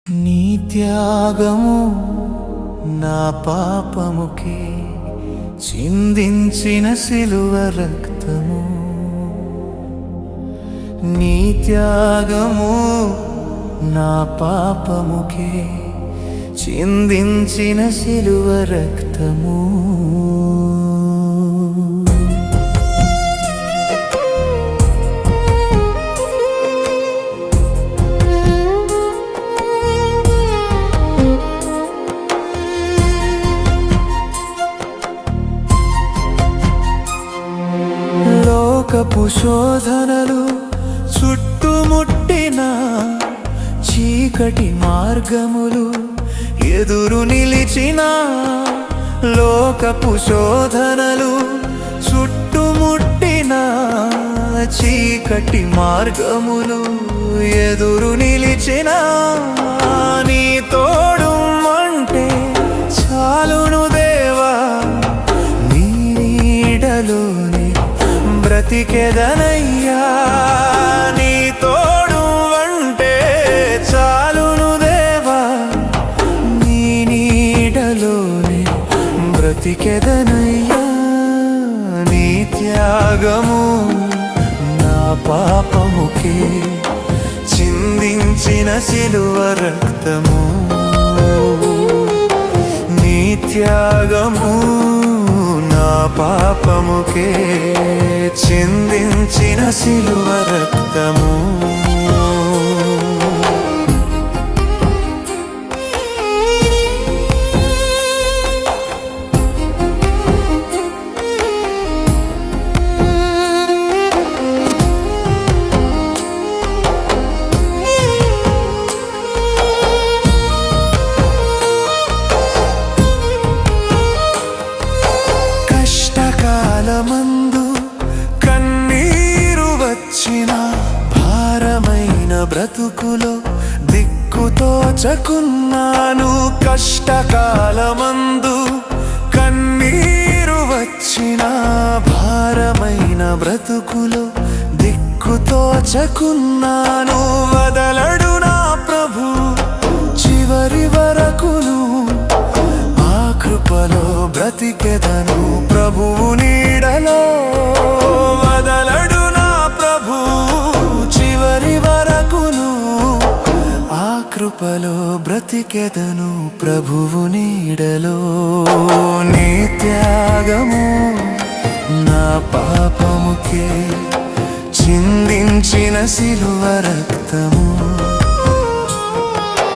నీ త్యాగము నా పాపముకే చిందించిన సిలువ రక్తము. నీ త్యాగము నా పాపముకే చిందించిన సిలువ రక్తము. లోకపు శోధనలు చుట్టుముట్టిన చీకటి మార్గములు ఎదురు నిలిచిన, లోకపు శోధనలు చుట్టుముట్టిన చీకటి మార్గములు ఎదురు నిలిచిన, నీ తోడు అంటే చాలును దేవా, నీ నీడలోనే బ్రతికెదనయ్యా. నీ తోడు అంటే చాలును దేవా, నీ నీడలోనే బ్రతికెదనయ్యా. నీ త్యాగము నా పాపముకే చిందించిన సిలువ రక్తము. నీ త్యాగము నా పాపముకే చిందించిన సిలువ రక్తము. కష్టకాలమందు కన్నీరు వచ్చిన, భారమైన బ్రతుకులో దిక్కుతోచకున్నాను. కష్టకాలమందు కన్నీరు వచ్చిన, భారమైన బ్రతుకులో దిక్కుతోచకున్నాను. వదలడు నా ప్రభు చివరి వరకును, ఆ కృపలో బ్రతికెదను ప్రభువు నీడలో. వదలడు నా ప్రభు చివరి వరకును, ఆ కృపలో బ్రతికెదను ప్రభువు నీడలో. నీ త్యాగము నా పాపముకే చిందించిన సిలువ రక్తము.